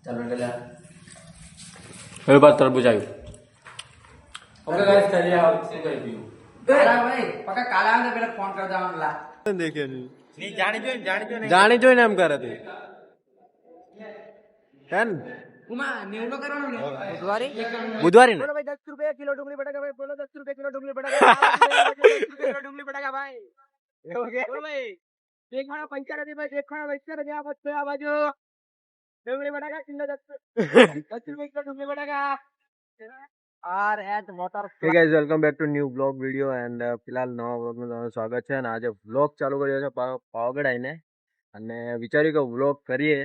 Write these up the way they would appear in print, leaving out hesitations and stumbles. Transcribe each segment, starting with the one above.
ચાલો એટલે मेरे पास तरबूज आई ઓકે ગાઈસ ચલીએ આવ શું કરી દીધું અરે ભાઈ પકા કાલે આવે પેલા ફોન કરી દેવાનો લા देखे ની જાણી जाने एम करे थे है ઉમા નેવલો કરવાનો ને बुधवारी બોલો ભાઈ 10 રૂપિયા કિલો ડુંગળી બટાકા ભાઈ બોલો 10 રૂપિયા કિલો ડુંગળી બટાકા 10 રૂપિયા કિલો ડુંગળી બટાકા ભાઈ એવું કે બોલો ભાઈ એક ખાણા 75 ભાઈ એક ખાણા 75 આ બચ્ચો આ બાજુ ડુંગળી બટાકા કિલો 10 રૂપિયા કિલો ડુંગળી બટાકા are at water hey guys welcome back to new blog video and फिलहाल नवा ब्लॉग में તમારું સ્વાગત છે અને આજે વ્લોગ ચાલુ કર્યો છે પાવાગઢ આવીને અને વિચાર્યું કે વ્લોગ કરીએ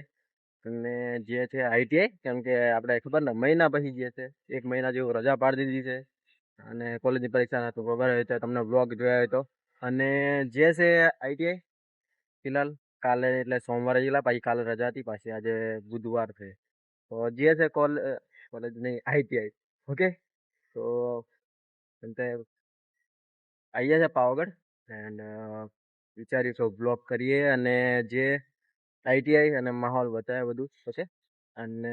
અને જે છે આઈટીઆઈ કેમ કે આપણે ખબર ને મહિના પછી જે છે એક મહિના જેવું રજા પાડી દીધી છે અને કોલેજની પરીક્ષા હતું ખબર હોય તો તમને વ્લોગ જોયા હોય તો અને જે છે આઈટીઆઈ ફિલહાલ કાલે એટલે સોમવારે ગયેલા પછી કાલે રજા હતી પાછી આજે બુધવાર છે તો જે છે કોલેજ નહીં આઈટીઆઈ ઓકે તો આવીએ છે પાવાગઢ એન્ડ વિચાર્યું તો બ્લોગ કરીએ અને જે આઈટીઆઈ અને માહોલ બતાવે બધું પછી અને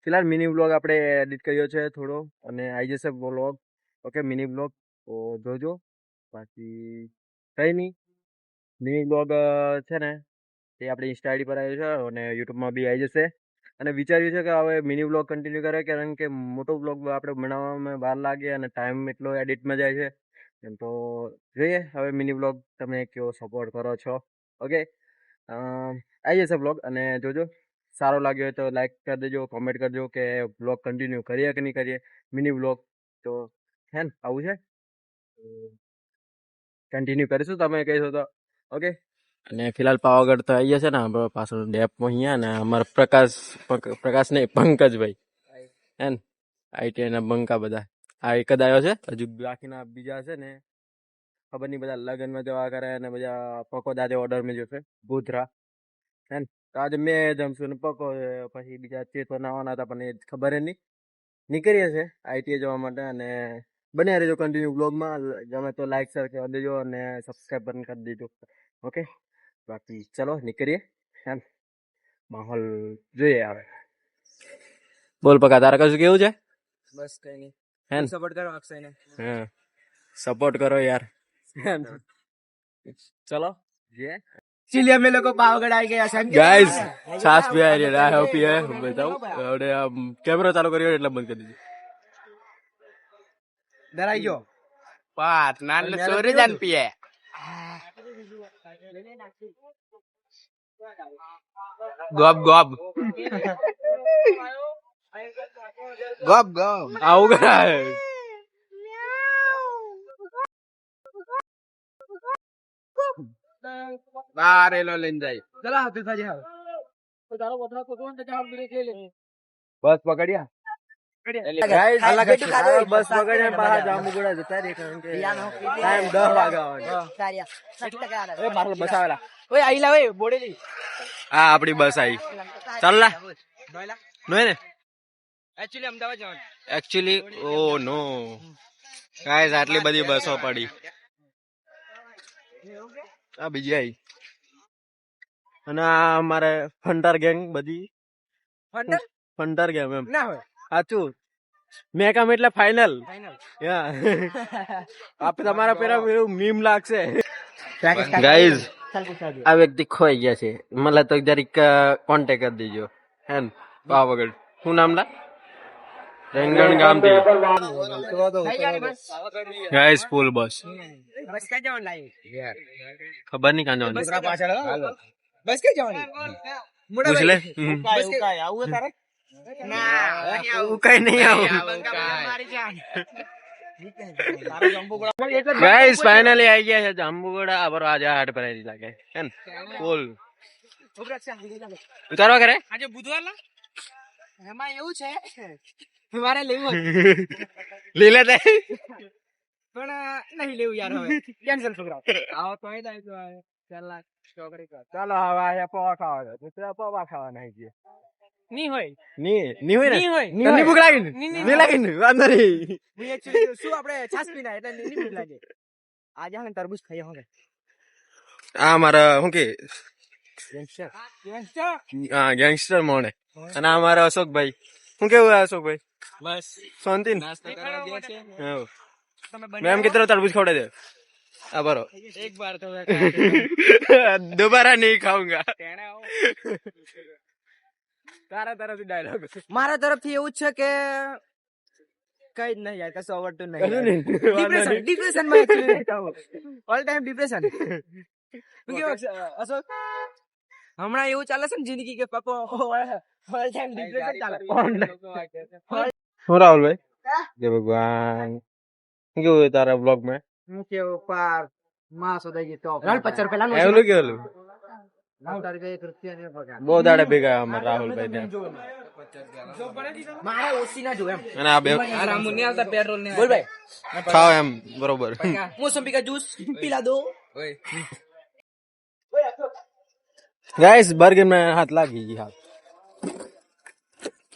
ફિલહાલ મિની બ્લોગ આપણે એડિટ કર્યો છે થોડો અને આવી જશે બ્લોગ ઓકે મિની બ્લોગ તો જોજો બાકી કંઈ નહીં મિની બ્લોગ છે ને તે આપણે ઇન્સ્ટા આઈડી પર આવ્યો છે અને યુટ્યુબમાં બી આવી જશે અને વિચાર્યું છે કે હવે મિની બ્લોગ કન્ટિન્યુ કરે કારણ કે મોટો બ્લોગ આપણે બનાવવામાં વાર લાગે અને ટાઈમ એટલો એડિટમાં જાય છે એમ તો જોઈએ હવે મિની બ્લોગ તમે કેવો સપોર્ટ કરો છો ઓકે આવી જશે બ્લોગ અને જોજો સારો લાગ્યો હોય તો લાઈક કરી દેજો કોમેન્ટ કરજો કે બ્લોગ કન્ટિન્યુ કરીએ કે નહીં કરીએ મિની બ્લોગ તો હે ને આવું છે કન્ટિન્યુ કરીશું તમે કહીશો તો ઓકે અને ફિલહાલ પાવાગઢ તો આવી જશે ને પાછળ ડેપમાં અહીંયા ને અમારા પ્રકાશ નહીં પંકજભાઈ હે ને આઈટીઆઈના બંકા બધા આ એક જ આવ્યો છે હજુ બાકીના બીજા છે ને ખબર નહીં બધા લગ્નમાં જવા કરે અને બધા પકો દાદે ઓર્ડરમાં જશે ભૂતરા હે ને તો આજે મેં જમશું ને પકો પછી બીજા ચેતો નાવાના હતા પણ એ ખબર નહીં નીકળીએ છે આઈટીઆઈ જવા માટે અને બન્યા રહેજો કન્ટિન્યુ બ્લોગમાં ગમે તો લાઈક શેર કરી દેજો અને સબસ્ક્રાઈબ પણ કરી દેજો ઓકે બાકી ચલો નીકળીએ એમ માહોલ જોઈએ આવે બોલ પકા તારે કશું કેવું છે બસ કઈ નહીં હે ને સપોર્ટ કરો અક્ષયને હા સપોર્ટ કરો યાર ચલો જે ચलिए हम लोग पावागढ़ आ गया है ગાઈસ છાસ પીવા રહ્યા આ પીએ બતાવું હવે કેમેરો ચાલુ કર્યો એટલે બંધ કરી દીધું ડરાઈ ગયો પાત નાલ ચોરી જાન પીએ ગોબ ગોબ ગપ ગપ આવું કરાય બારેલો લઈને જાય ચલા હાથે થાજે હાલ તો તારો પથરા તો કોણ તે હાલ લે લે બસ પકડ્યા બસ પકડ્યા પાછા જાંબુગોડા જતા રે કારણ કે ટાઈમ 10 વાગ્યા મારો બસ આવેલા ઓય આઈલા ઓય બોડેલી આ આપણી બસ આવી ચાલ લા નોય ને એકચ્યુઅલી અમદાવાદ જવાનું એકચ્યુઅલી ઓ નો ગાઈસ આટલી બધી બસો પડી આ બીજી આવી અને આ અમારે ફંટાર ગેંગ બધી ફંટાર ગેમ એમ ના હોય સાચું મેં કામ એટલે ફાઇનલ ફાઇનલ આપે તમારા પેલા એવું મીમ લાગશે ગાઈઝ આ વ્યક્તિ ખોઈ ગયા છે મને તો જરીક કોન્ટેક્ટ કરી દેજો હે ને પાવાગઢ શું નામ લા રેંગણ ગામ થી ગાઈઝ ફૂલ બસ બસ ક્યાં જવાનું લાઈવ ખબર નહીં કાં જવાનું પાછળ બસ ક્યાં જવાની પૂછ લે બસ કે આવું તારે ના હું કઈ નહીં આવું મારી જાન ગાઈસ ફાઇનલી આવી ગયા છે જાંબુગોડા આબરો આજે હાટ પર આવી લાગે હે ને ફૂલ ઉતારવા કરે આજે બુધવાર ના એમાં એવું છે મારે લેવું લીલે દે પણ નહીં લેવું યાર હવે કેન્સલ છોકરા આવો તો અહીં તો 4 લાખ ચોકડી કર ચાલો હવે આ પવા ખાવા છે પવા ખાવા નહીં છે નહીં હોય ની હોય ને નહીં હોય. તને ભૂખ લાગી ને લાગી ને વાંધો નહીં હું એકચ્યુઅલી શું આપણે છાસ પીના એટલે નહીં ભૂખ લાગે આજે હવે તરબૂચ ખાઈએ હવે આ મારા શું કે હા ગેંગસ્ટર મોડે. અને આ મારા અશોકભાઈ. શું કેવું અશોકભાઈ? બસ શાંતિ ને? નાસ્તો કરવા ગયા છે. હા. મેં એમ કીધું તરબૂજ ખવડાવી દે. હા બરો. એક બાર તો दोबारा नहीं खाऊंगा. તારા તરફથી ડાયલોગ. મારા તરફથી એવું જ છે કે કઈ જ નહીં યાર, કશું આવડતું નહીં. ડિપ્રેશન માં ઓલ ટાઈમ ડિપ્રેશન. અશોક હમણાં એવું ચાલે છે ને જિંદગી કે પપ્પો ઓલ ટાઈમ ડિપ્રેશન ચાલે. શું રાહુલભાઈ? જય ભગવાન. શું કેવું તારા બ્લોગ માં? હું કેવું પાર માસ ઉદય ગઈ તો 50 પેલા નું એવલું કેવલું બહુ દાડે ભેગા અમારા રાહુલભાઈ ને. મારે ઓછી ના જો એમ. અને આ બે આરામ નહીં આવતા પેટ્રોલ ને. બોલ ભાઈ ખાવ એમ બરોબર. મોસંબી કા જ્यूस પીલા દો. ગાઈસ બર્ગર માં હાથ લાગી ગઈ.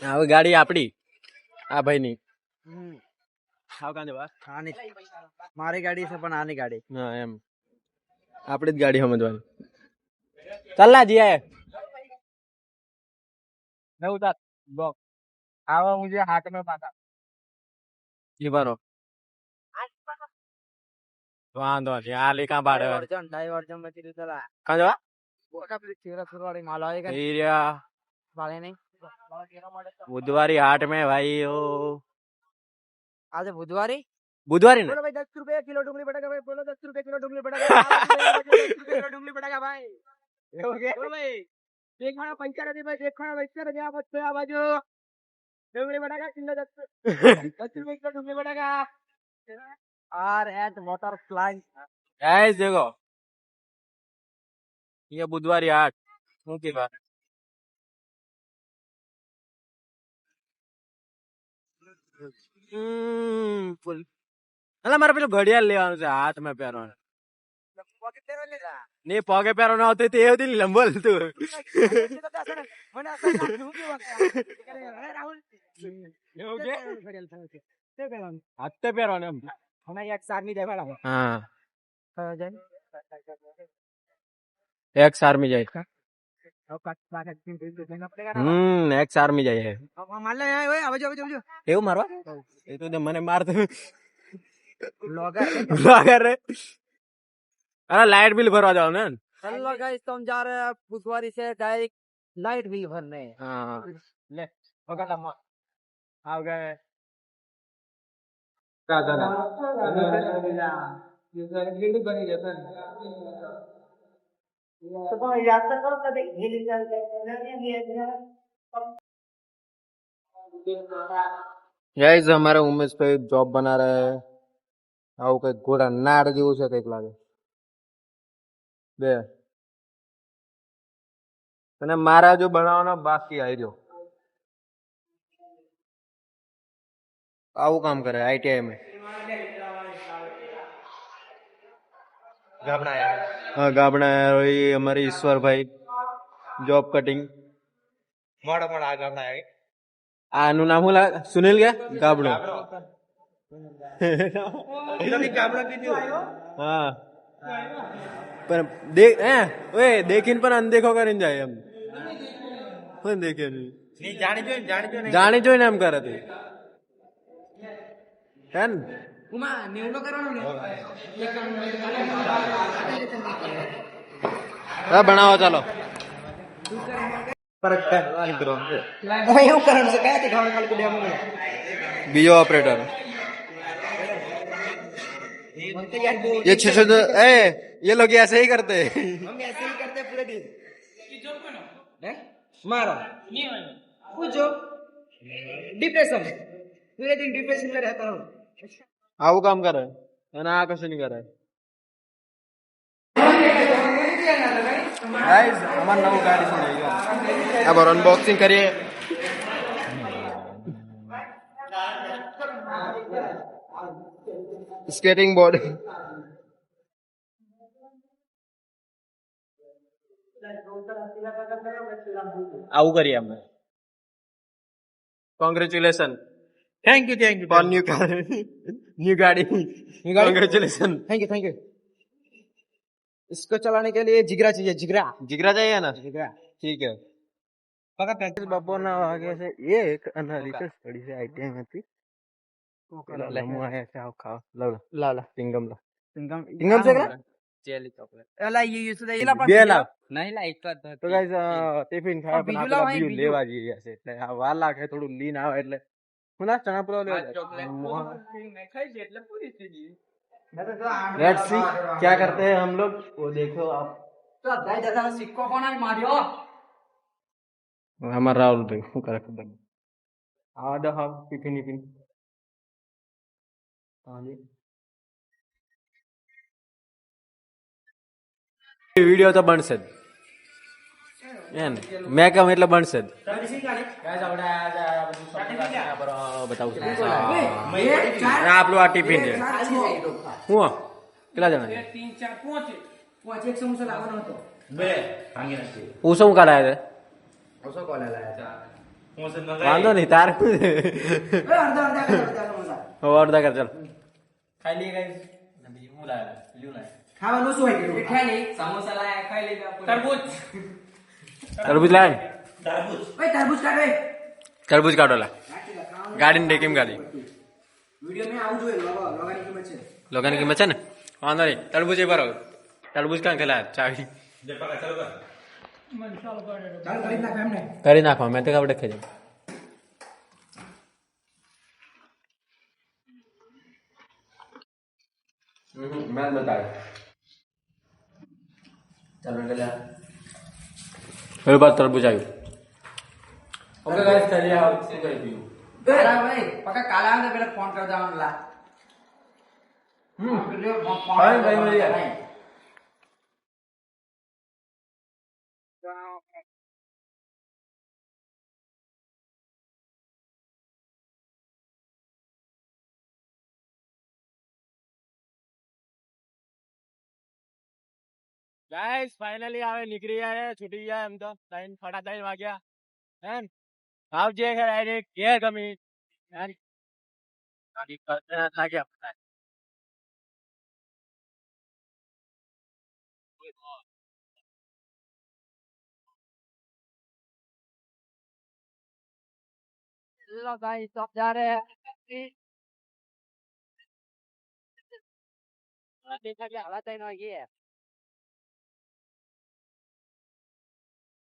હા હવે ગાડી આપડી આ ભાઈ ની. ખાવ કાંદે બસ. મારી ગાડી છે પણ આની ગાડી. હા એમ આપડી જ ગાડી સમજવાની. ચાલ ના જીએ નવ તાત બ્લોક આવા મુજે હાથ में पाता જી બરો વાંધો નહીં. આ લેખા બાડે ડાયવર્જન માં ચીરી ચલા કાં જવા બોકા પેલી ચીરા સુરવાડી માલ આવેगा એરિયા વાલે નહીં. बुधवारी हाट में भाई ओ આજે બુધવારી बुधवारी ने બોલો ભાઈ 10 રૂપિયા કિલો ડુંગળી બટાકા ભાઈ બોલો 10 રૂપિયા કિલો ડુંગળી બટાકા 10 રૂપિયા કિલો ડુંગળી બટાકા ભાઈ એવું કે બોલો ભાઈ એક ખાના 75 ભાઈ એક ખાના 75 આ બચ્ચો આ બાજુ ડુંગળી બટાકા કિલો 10 રૂપિયા કિલો ડુંગળી બટાકા are at water plant. Guys देखो ये बुधवारी हाट શું કે વાત ફૂલ. અલા મારે પેલું ઘડિયાળ લેવાનું છે હાથમાં પહેરવાનું. નહીં પગે પહેરવાનું આવતું તે એવું નહીં લંબોલ તું. હાથે પહેરવાનું એમ. હા એક્સ આર્મી જાય. એક્સ આર્મી જાય એવું મારવા એ તો મને મારતો બ્લોગર રે. અરે लाइट बिल भरवा जाओ ना. हेलो गाइस तो हम जा रहे हैं बुधवारी से डायरेक्ट लाइट बिल भरने. हाँ ले होगा आओ गए गाइस हमारे उमेश भाई जॉब बना रहे हैं. આવું કઈક ઘોડા નાડ જેવું છે કઈક લાગે બે. અને મારા જો બનાવવાનો બાકી આવી રહ્યો આવું કામ કરે આઈટીઆઈ में. हाँ गाबड़ा है हमारे ईश्वर भाई जॉब कटिंग આનું નામ હું સુનિલ કે ગાબડો. હા પણ દેખ ઓએ દેખીને પણ અનદેખો કરીને જાય એમ. પણ દેખે નહીં જાણી જોઈને એમ કરે તે હે ને. હા બનાવો ચાલો. બીજો ऑपरेटर ये 600 ये लोग ऐसे ही करते हैं. हम ऐसे ही करते पूरे दिन. मारो पूछो डिप्रेशन पूरे दिन डिप्रेशन में रहता हूँ. આવું કામ કરે અને આ કશું નહીં કરે. ગાઈસ અમાર નવું ગાડી છે આ બાર અનબોક્સિંગ કરીએ. સ્કેટિંગ બોર્ડ આવું કરીએ અમે. Congratulation. Thank you for new car new ગાડી. કોંગ્રેચ્યુલેશન. थैंक यू इसको चलाने के लिए जिगरा चाहिए, जिगरा જીગરા चाहिए ना जिगरा ठीक है पका पैकेट બપોરના વાગે છે 1 અને રિસર્ચ પડી છે આઈટીઆઈ માંથી પેલા લમુ આયા છે આવ ખાવ લવ लाला પિંગમ લો सिंगम પિંગમ છે કે जेली चॉकलेट अला ये सुधा ये બે લાવ नहीं ला एक તો ગાઈસ ટિફિન ખાવા પણ બીજું લાવો, આપણા અહીં બીજું બીજું. લેવા જઈએ છે એટલે આ વાર લાગે થોડું લીન આવે એટલે હું ના ચણા પુલાવ લેવા खाई जे એટલે પૂરી થઈ ગઈ लेट्स सी क्या करते हैं हम लोग वो देखो आप તો દાઈ દાદા સિક્કો કોણે માર્યો हमारा राहुल भाई શું કરે ખબર નહીં આ દો હા ટિફિન ટિફિન વિડિયો તો બનશે જ એમ મેં કહું એટલે બનશે જ બતાવું છું આ આપણું આ ટિફિન છે હું કેટલા જણા છે 3 4 5 એક સમોસા લાવવાનો હતો પૂછો હું કાઢાય છે ઓસો કોલે લાયા વાંધો નહીં તાર અડધા અડધા કર ચાલ ખાઈ લઈએ ગાઈસ હું લાયા ખાવાનું શું હોય કે ખાઈ લઈ સમોસા લાયા ખાઈ લીધા તરબૂચ તરબૂચ લાય ઓય તરબૂચ કાઢ ઓય તરબૂચ કાઢો લા ગાડીની ડેકીમ ગાડી વિડિયો મે આવું જોઈએ લોગાની કિંમત છે લોકોની કિંમત છે ને વાંધો નહીં તરબૂચ એ બરાબર તરબૂચ કાં ખેલા ચાવી ચાલ કરી નાખ એમને કરી નાખો મેં તો કાવડે ખાઈ જાઉં મેં બતાવ્યું ચાલો એટલે ફરી બાદ તરબૂચ આવ્યું ઓકે ગાઈસ ચલીએ આવ શું કરી પીવું અરે ભાઈ પકા કાલે આવે પેલા ફોન કરી દેવાનો લા ભાઈ ભાઈ મળીએ ગાઈસ ફાઇનલી આવે નીકળી જાય છૂટી જાય એમ તો 3:30 વાગ્યા એમ આવજે છે ડાયરેક્ટ ઘેર ગમી ગાડી કરતા લાગ્યા લો ગાઈસ તો जा रहे हैं देखा क्या हालत है ना ये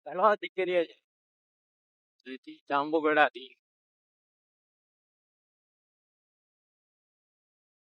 ચલો દીકરી જાંબુ ગળાથી